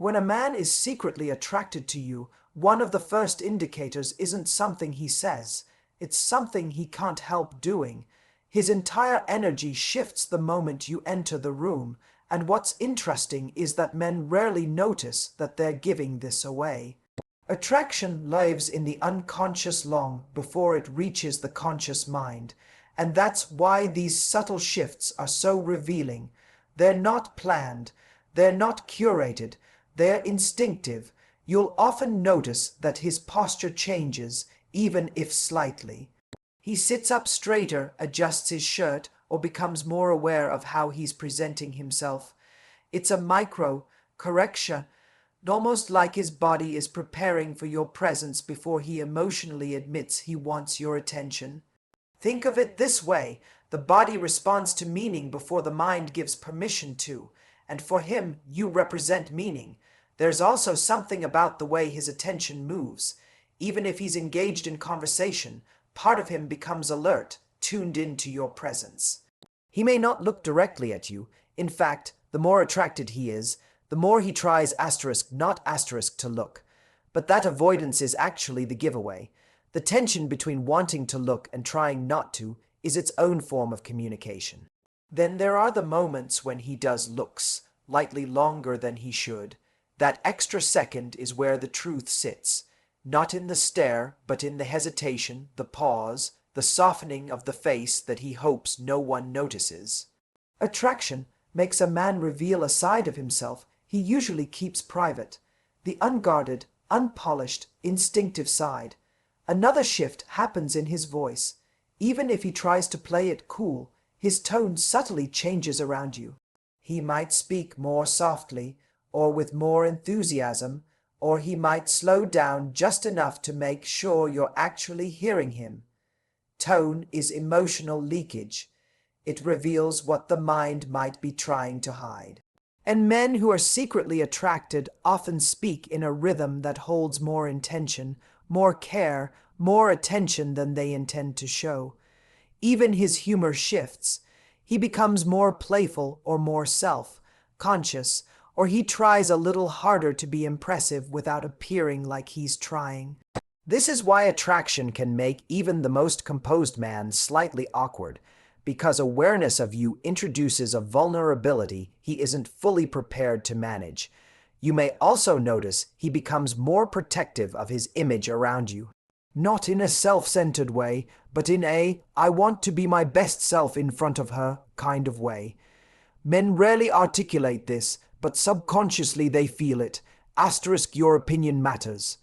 When a man is secretly attracted to you, one of the first indicators isn't something he says, it's something he can't help doing. His entire energy shifts the moment you enter the room, and what's interesting is that men rarely notice that they're giving this away. Attraction lives in the unconscious long before it reaches the conscious mind, and that's why these subtle shifts are so revealing. They're not planned, they're not curated, they're instinctive. You'll often notice that his posture changes, even if slightly. He sits up straighter, adjusts his shirt, or becomes more aware of how he's presenting himself. It's a micro correction, almost like his body is preparing for your presence before he emotionally admits he wants your attention. Think of it this way: the body responds to meaning before the mind gives permission to, and for him, you represent meaning. There's also something about the way his attention moves. Even if he's engaged in conversation, part of him becomes alert, tuned into your presence. He may not look directly at you. In fact, the more attracted he is, the more he tries not to look. But that avoidance is actually the giveaway. The tension between wanting to look and trying not to is its own form of communication. Then there are the moments when he does looks, slightly longer than he should. That extra second is where the truth sits, not in the stare, but in the hesitation, the pause, the softening of the face that he hopes no one notices. Attraction makes a man reveal a side of himself he usually keeps private, the unguarded, unpolished, instinctive side. Another shift happens in his voice. Even if he tries to play it cool, his tone subtly changes around you. He might speak more softly, or with more enthusiasm, or he might slow down just enough to make sure you're actually hearing him. Tone is emotional leakage. It reveals what the mind might be trying to hide. And men who are secretly attracted often speak in a rhythm that holds more intention, more care, more attention than they intend to show. Even his humor shifts. He becomes more playful or more self-conscious, or he tries a little harder to be impressive without appearing like he's trying. This is why attraction can make even the most composed man slightly awkward, because awareness of you introduces a vulnerability he isn't fully prepared to manage. You may also notice he becomes more protective of his image around you. Not in a self-centered way, but in a "I want to be my best self in front of her" kind of way. Men rarely articulate this, but subconsciously they feel it. Asterisk, your opinion matters.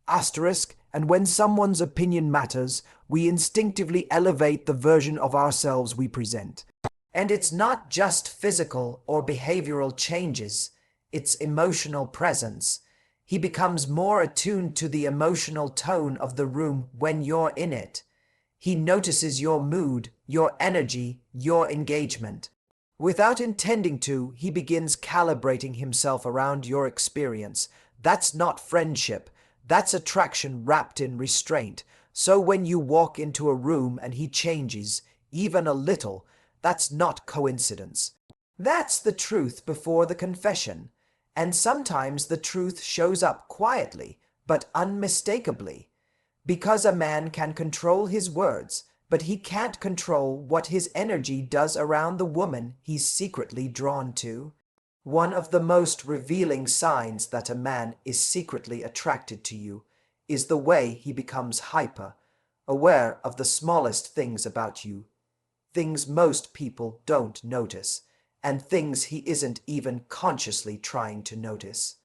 Asterisk, and when someone's opinion matters, we instinctively elevate the version of ourselves we present. And it's not just physical or behavioral changes, it's emotional presence. He becomes more attuned to the emotional tone of the room when you're in it. He notices your mood, your energy, your engagement. Without intending to, he begins calibrating himself around your experience. That's not friendship. That's attraction wrapped in restraint. So when you walk into a room and he changes, even a little, that's not coincidence. That's the truth before the confession. And sometimes the truth shows up quietly, but unmistakably. Because a man can control his words, but he can't control what his energy does around the woman he's secretly drawn to. One of the most revealing signs that a man is secretly attracted to you is the way he becomes hyper, aware of the smallest things about you, things most people don't notice, and things he isn't even consciously trying to notice.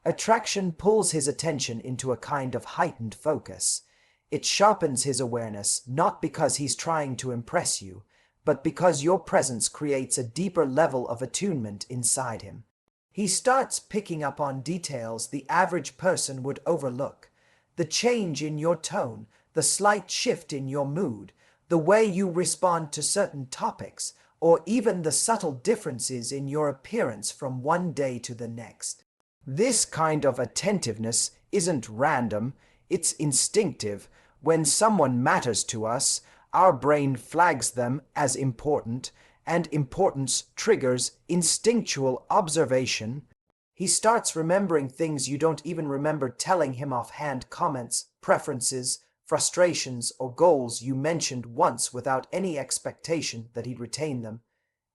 Attraction pulls his attention into a kind of heightened focus. It sharpens his awareness, not because he's trying to impress you, but because your presence creates a deeper level of attunement inside him. He starts picking up on details the average person would overlook. The change in your tone, the slight shift in your mood, the way you respond to certain topics, or even the subtle differences in your appearance from one day to the next. This kind of attentiveness isn't random, it's instinctive. When someone matters to us, our brain flags them as important, and importance triggers instinctual observation. He starts remembering things you don't even remember telling him offhand, comments, preferences, frustrations, or goals you mentioned once without any expectation that he'd retain them.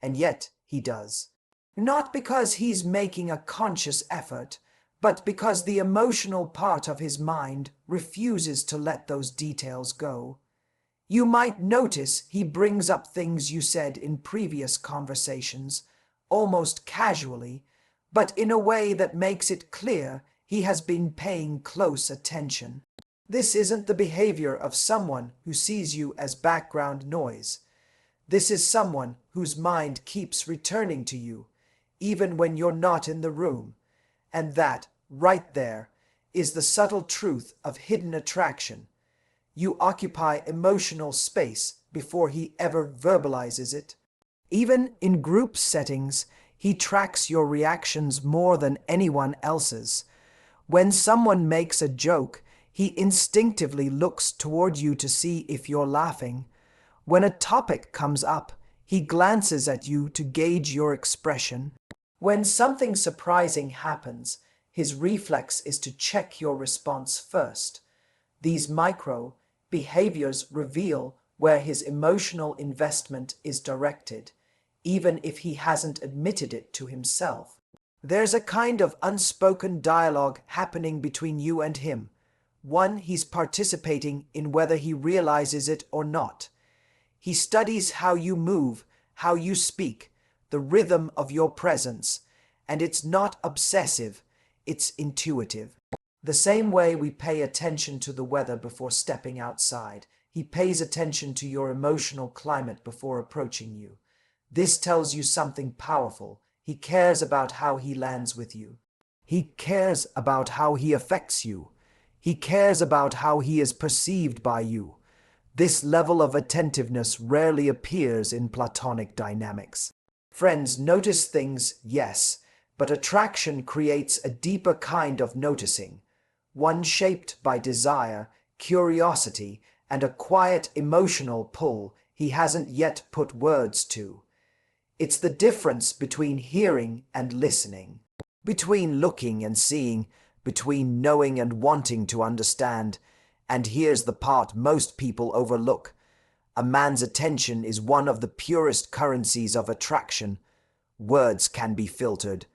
And yet he does. Not because he's making a conscious effort, but because the emotional part of his mind refuses to let those details go. You might notice he brings up things you said in previous conversations, almost casually, but in a way that makes it clear he has been paying close attention. This isn't the behavior of someone who sees you as background noise. This is someone whose mind keeps returning to you, even when you're not in the room. And that, right there, is the subtle truth of hidden attraction. You occupy emotional space before he ever verbalizes it. Even in group settings, he tracks your reactions more than anyone else's. When someone makes a joke, he instinctively looks toward you to see if you're laughing. When a topic comes up, he glances at you to gauge your expression. When something surprising happens, his reflex is to check your response first. These micro behaviors reveal where his emotional investment is directed, even if he hasn't admitted it to himself. There's a kind of unspoken dialogue happening between you and him, one he's participating in whether he realizes it or not. He studies how you move, how you speak, the rhythm of your presence, and it's not obsessive, it's intuitive. The same way we pay attention to the weather before stepping outside, he pays attention to your emotional climate before approaching you. This tells you something powerful. He cares about how he lands with you. He cares about how he affects you. He cares about how he is perceived by you. This level of attentiveness rarely appears in platonic dynamics. Friends notice things, yes, but attraction creates a deeper kind of noticing, one shaped by desire, curiosity, and a quiet emotional pull he hasn't yet put words to. It's the difference between hearing and listening, between looking and seeing, between knowing and wanting to understand. And here's the part most people overlook. A man's attention is one of the purest currencies of attraction. Words can be filtered.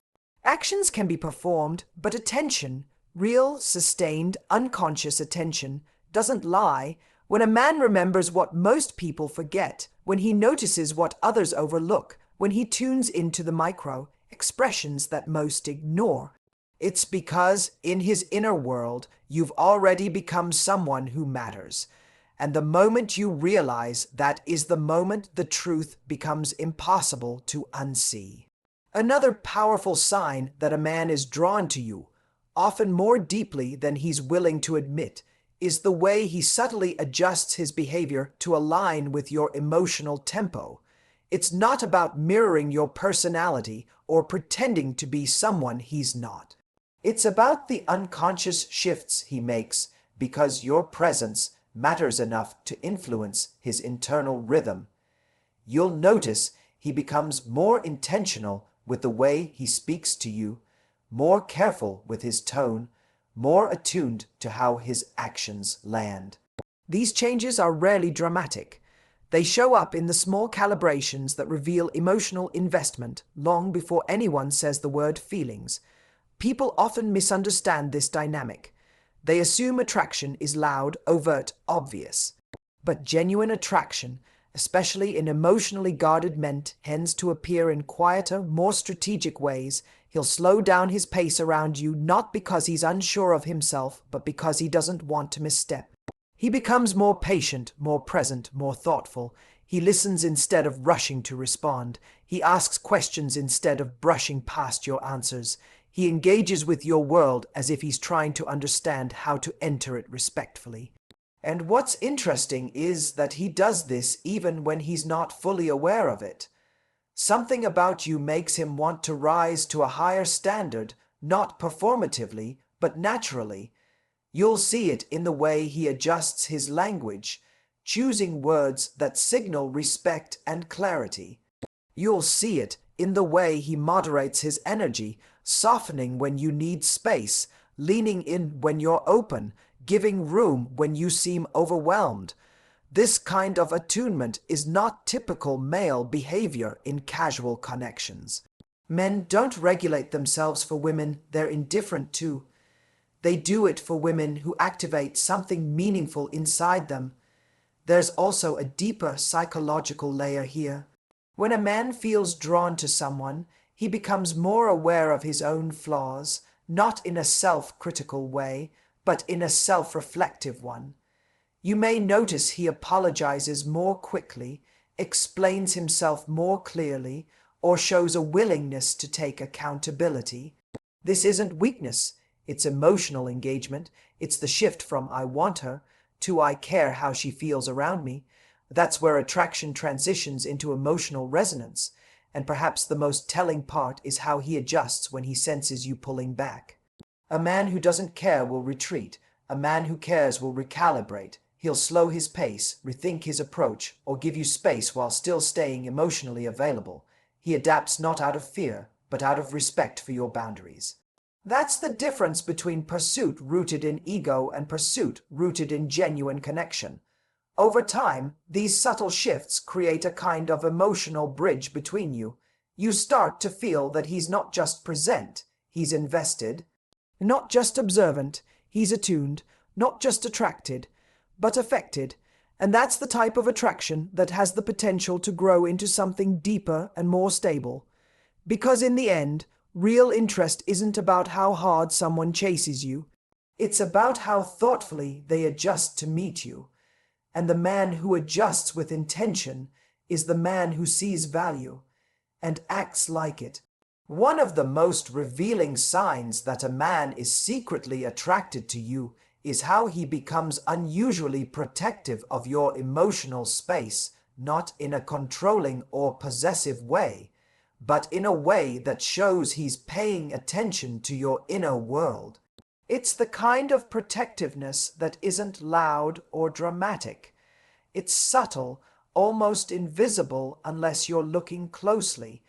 Actions can be performed, but attention, real, sustained, unconscious attention, doesn't lie. When a man remembers what most people forget, when he notices what others overlook, when he tunes into the micro expressions that most ignore, it's because in his inner world, you've already become someone who matters. And the moment you realize that is the moment the truth becomes impossible to unsee. Another powerful sign that a man is drawn to you, often more deeply than he's willing to admit, is the way he subtly adjusts his behavior to align with your emotional tempo. It's not about mirroring your personality or pretending to be someone he's not. It's about the unconscious shifts he makes because your presence matters enough to influence his internal rhythm. You'll notice he becomes more intentional with the way he speaks to you, more careful with his tone, more attuned to how his actions land. These changes are rarely dramatic. They show up in the small calibrations that reveal emotional investment long before anyone says the word feelings. People often misunderstand this dynamic. They assume attraction is loud, overt, obvious. But genuine attraction, especially in emotionally guarded men, tends to appear in quieter, more strategic ways. He'll slow down his pace around you not because he's unsure of himself, but because he doesn't want to misstep. He becomes more patient, more present, more thoughtful. He listens instead of rushing to respond. He asks questions instead of brushing past your answers. He engages with your world as if he's trying to understand how to enter it respectfully. And what's interesting is that he does this even when he's not fully aware of it. Something about you makes him want to rise to a higher standard, not performatively, but naturally. You'll see it in the way he adjusts his language, choosing words that signal respect and clarity. You'll see it in the way he moderates his energy, softening when you need space, leaning in when you're open, giving room when you seem overwhelmed. This kind of attunement is not typical male behavior in casual connections. Men don't regulate themselves for women they're indifferent to. They do it for women who activate something meaningful inside them. There's also a deeper psychological layer here. When a man feels drawn to someone, he becomes more aware of his own flaws, not in a self-critical way, but in a self-reflective one. You may notice he apologizes more quickly, explains himself more clearly, or shows a willingness to take accountability. This isn't weakness, it's emotional engagement. It's the shift from "I want her" to "I care how she feels around me." That's where attraction transitions into emotional resonance, and perhaps the most telling part is how he adjusts when he senses you pulling back. A man who doesn't care will retreat. A man who cares will recalibrate. He'll slow his pace, rethink his approach, or give you space while still staying emotionally available. He adapts not out of fear, but out of respect for your boundaries. That's the difference between pursuit rooted in ego and pursuit rooted in genuine connection. Over time, these subtle shifts create a kind of emotional bridge between you. You start to feel that he's not just present, he's invested, not just observant, he's attuned, not just attracted, but affected. And that's the type of attraction that has the potential to grow into something deeper and more stable. Because in the end, real interest isn't about how hard someone chases you. It's about how thoughtfully they adjust to meet you. And the man who adjusts with intention is the man who sees value and acts like it. One of the most revealing signs that a man is secretly attracted to you is how he becomes unusually protective of your emotional space, not in a controlling or possessive way, but in a way that shows he's paying attention to your inner world. It's the kind of protectiveness that isn't loud or dramatic. It's subtle, almost invisible unless you're looking closely,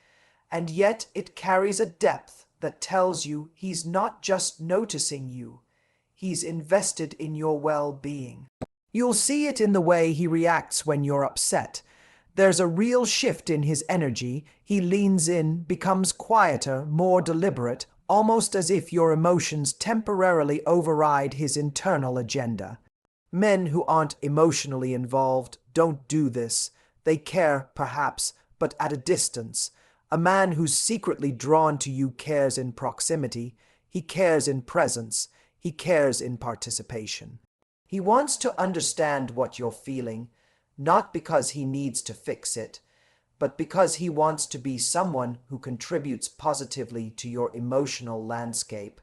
and yet it carries a depth that tells you he's not just noticing you. He's invested in your well-being. You'll see it in the way he reacts when you're upset. There's a real shift in his energy. He leans in, becomes quieter, more deliberate, almost as if your emotions temporarily override his internal agenda. Men who aren't emotionally involved don't do this. They care, perhaps, but at a distance. A man who's secretly drawn to you cares in proximity. He cares in presence. He cares in participation. He wants to understand what you're feeling, not because he needs to fix it, but because he wants to be someone who contributes positively to your emotional landscape.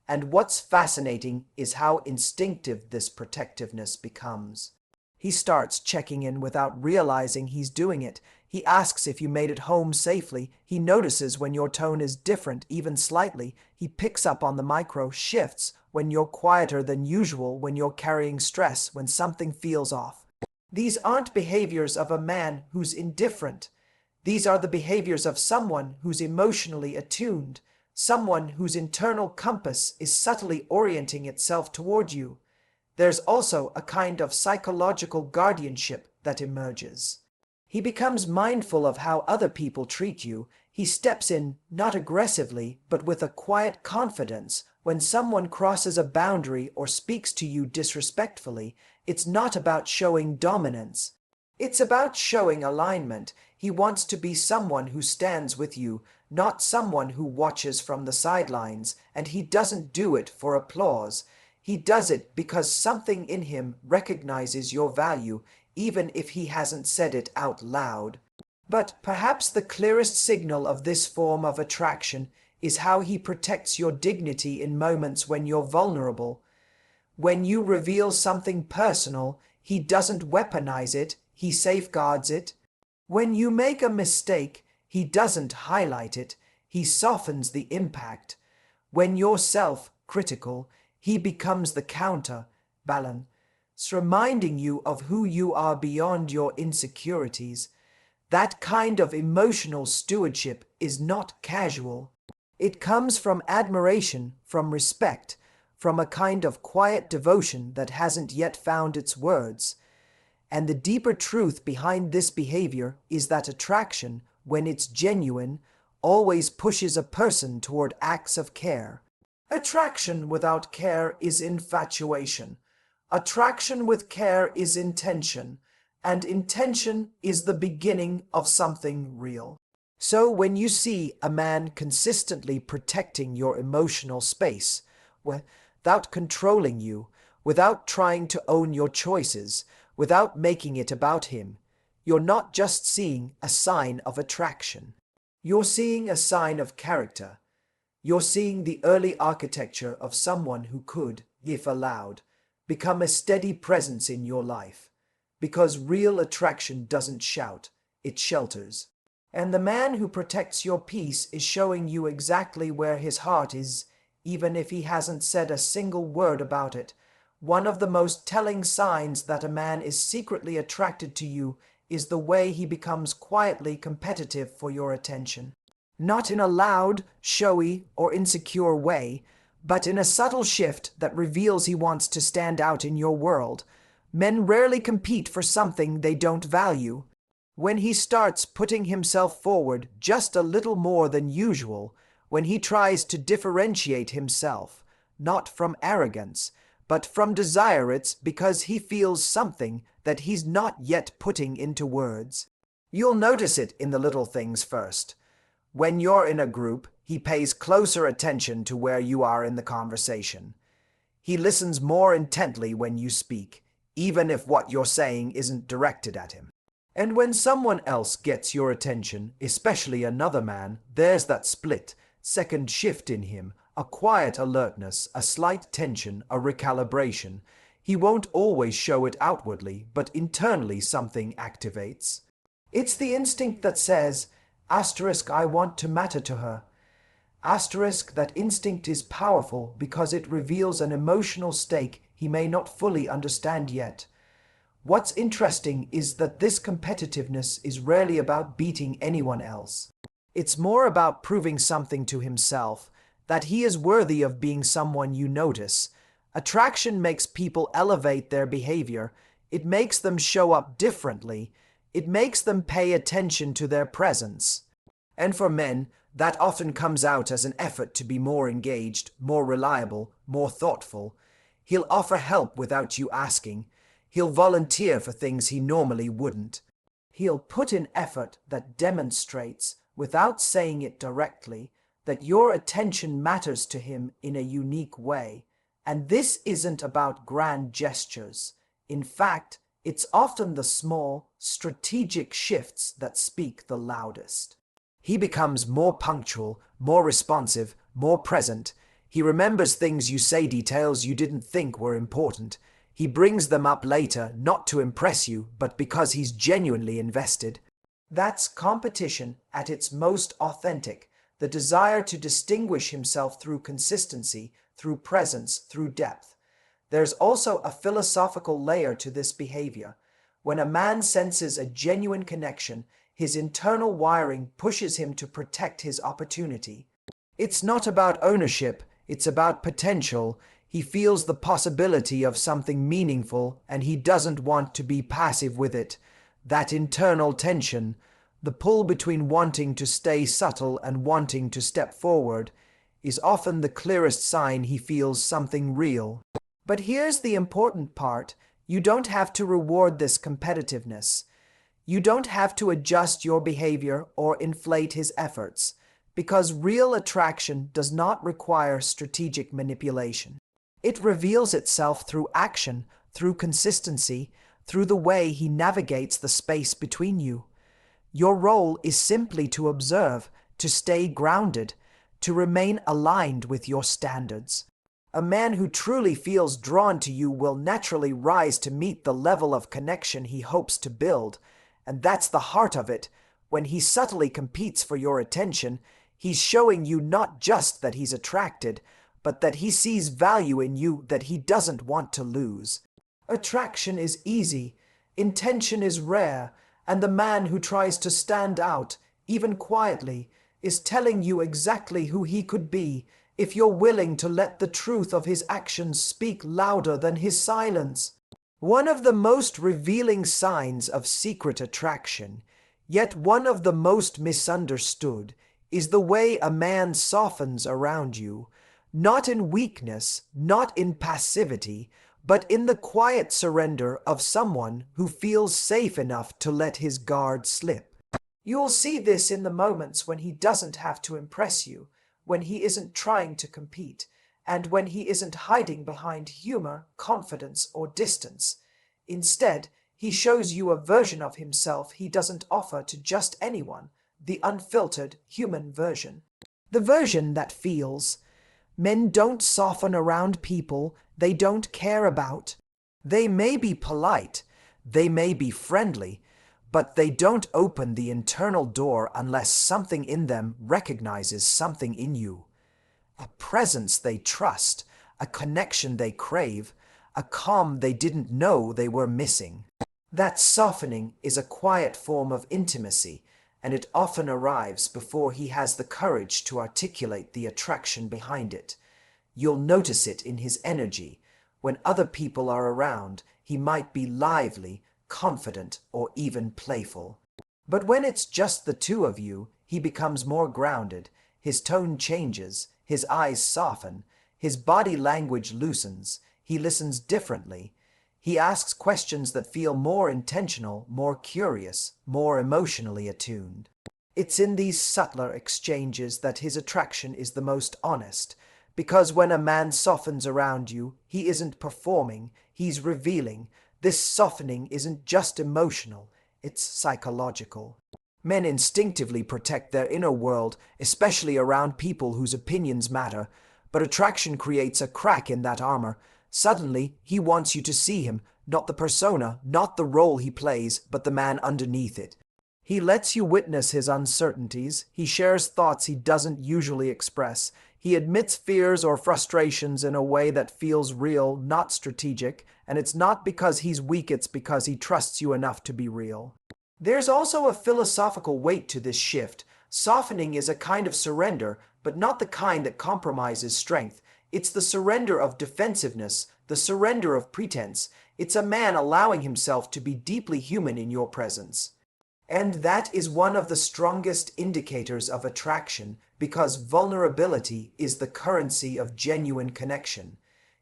And what's fascinating is how instinctive this protectiveness becomes. He starts checking in without realizing he's doing it. He asks if you made it home safely. He notices when your tone is different, even slightly. He picks up on the micro shifts when you're quieter than usual, when you're carrying stress, when something feels off. These aren't behaviors of a man who's indifferent. These are the behaviors of someone who's emotionally attuned, someone whose internal compass is subtly orienting itself toward you. There's also a kind of psychological guardianship that emerges. He becomes mindful of how other people treat you. He steps in, not aggressively, but with a quiet confidence. When someone crosses a boundary or speaks to you disrespectfully, it's not about showing dominance. It's about showing alignment. He wants to be someone who stands with you, not someone who watches from the sidelines, and he doesn't do it for applause. He does it because something in him recognizes your value, even if he hasn't said it out loud. But perhaps the clearest signal of this form of attraction is how he protects your dignity in moments when you're vulnerable. When you reveal something personal, he doesn't weaponize it, he safeguards it. When you make a mistake, he doesn't highlight it, he softens the impact. When you're self-critical, he becomes the counterbalance, reminding you of who you are beyond your insecurities. That kind of emotional stewardship is not casual. It comes from admiration, from respect, from a kind of quiet devotion that hasn't yet found its words. And the deeper truth behind this behavior is that attraction, when it's genuine, always pushes a person toward acts of care. Attraction without care is infatuation. Attraction with care is intention, and intention is the beginning of something real. So when you see a man consistently protecting your emotional space, without controlling you, without trying to own your choices, without making it about him, you're not just seeing a sign of attraction. You're seeing a sign of character. You're seeing the early architecture of someone who could, if allowed, become a steady presence in your life. Because real attraction doesn't shout, it shelters. And the man who protects your peace is showing you exactly where his heart is, even if he hasn't said a single word about it. One of the most telling signs that a man is secretly attracted to you is the way he becomes quietly competitive for your attention. Not in a loud, showy, or insecure way, but in a subtle shift that reveals he wants to stand out in your world. Men rarely compete for something they don't value. When he starts putting himself forward just a little more than usual, when he tries to differentiate himself, not from arrogance, but from desire, it's because he feels something that he's not yet putting into words. You'll notice it in the little things first. When you're in a group, he pays closer attention to where you are in the conversation. He listens more intently when you speak, even if what you're saying isn't directed at him. And when someone else gets your attention, especially another man, there's that split, second shift in him, a quiet alertness, a slight tension, a recalibration. He won't always show it outwardly, but internally something activates. It's the instinct that says, I want to matter to her. That instinct is powerful because it reveals an emotional stake he may not fully understand yet. What's interesting is that this competitiveness is rarely about beating anyone else. It's more about proving something to himself, that he is worthy of being someone you notice. Attraction makes people elevate their behavior. It makes them show up differently. It makes them pay attention to their presence. And for men, that often comes out as an effort to be more engaged, more reliable, more thoughtful. He'll offer help without you asking. He'll volunteer for things he normally wouldn't. He'll put in effort that demonstrates, without saying it directly, that your attention matters to him in a unique way. And this isn't about grand gestures. In fact, it's often the small, strategic shifts that speak the loudest. He becomes more punctual, more responsive, more present. He remembers things you say, details you didn't think were important. He brings them up later, not to impress you, but because he's genuinely invested. That's competition at its most authentic, the desire to distinguish himself through consistency, through presence, through depth. There's also a philosophical layer to this behavior. When a man senses a genuine connection, his internal wiring pushes him to protect his opportunity. It's not about ownership, it's about potential. He feels the possibility of something meaningful, and he doesn't want to be passive with it. That internal tension, the pull between wanting to stay subtle and wanting to step forward, is often the clearest sign he feels something real. But here's the important part. You don't have to reward this competitiveness. You don't have to adjust your behavior or inflate his efforts, because real attraction does not require strategic manipulation. It reveals itself through action, through consistency, through the way he navigates the space between you. Your role is simply to observe, to stay grounded, to remain aligned with your standards. A man who truly feels drawn to you will naturally rise to meet the level of connection he hopes to build. And that's the heart of it. When he subtly competes for your attention, he's showing you not just that he's attracted, but that he sees value in you that he doesn't want to lose. Attraction is easy, intention is rare, and the man who tries to stand out, even quietly, is telling you exactly who he could be if you're willing to let the truth of his actions speak louder than his silence. One of the most revealing signs of secret attraction, yet one of the most misunderstood, is the way a man softens around you, not in weakness, not in passivity, but in the quiet surrender of someone who feels safe enough to let his guard slip. You'll see this in the moments when he doesn't have to impress you, when he isn't trying to compete, and when he isn't hiding behind humor, confidence, or distance. Instead, he shows you a version of himself he doesn't offer to just anyone, the unfiltered human version. The version that feels. Men don't soften around people they don't care about. They may be polite, they may be friendly, but they don't open the internal door unless something in them recognizes something in you. A presence they trust, a connection they crave, a calm they didn't know they were missing. That softening is a quiet form of intimacy, and it often arrives before he has the courage to articulate the attraction behind it. You'll notice it in his energy. When other people are around, he might be lively, confident, or even playful. But when it's just the two of you, he becomes more grounded. His tone changes, his eyes soften, his body language loosens, he listens differently. He asks questions that feel more intentional, more curious, more emotionally attuned. It's in these subtler exchanges that his attraction is the most honest, because when a man softens around you, he isn't performing, he's revealing. This softening isn't just emotional, it's psychological. Men instinctively protect their inner world, especially around people whose opinions matter, but attraction creates a crack in that armor. Suddenly, he wants you to see him, not the persona, not the role he plays, but the man underneath it. He lets you witness his uncertainties, he shares thoughts he doesn't usually express, he admits fears or frustrations in a way that feels real, not strategic, and it's not because he's weak, it's because he trusts you enough to be real. There's also a philosophical weight to this shift. Softening is a kind of surrender, but not the kind that compromises strength. It's the surrender of defensiveness, the surrender of pretense. It's a man allowing himself to be deeply human in your presence. And that is one of the strongest indicators of attraction, because vulnerability is the currency of genuine connection.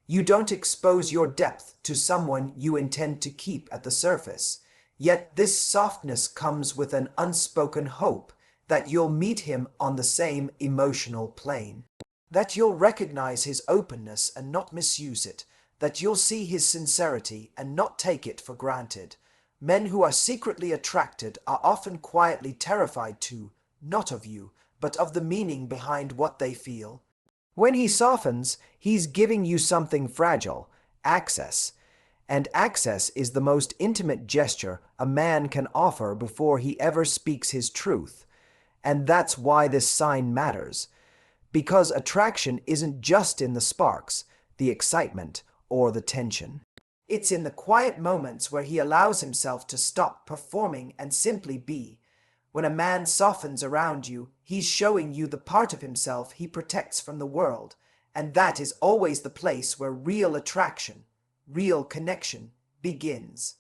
You don't expose your depth to someone you intend to keep at the surface. Yet this softness comes with an unspoken hope that you'll meet him on the same emotional plane. That you'll recognize his openness and not misuse it. That you'll see his sincerity and not take it for granted. Men who are secretly attracted are often quietly terrified too, not of you, but of the meaning behind what they feel. When he softens, he's giving you something fragile, access. And access is the most intimate gesture a man can offer before he ever speaks his truth. And that's why this sign matters. Because attraction isn't just in the sparks, the excitement, or the tension. It's in the quiet moments where he allows himself to stop performing and simply be. When a man softens around you, he's showing you the part of himself he protects from the world, and that is always the place where real attraction, real connection begins.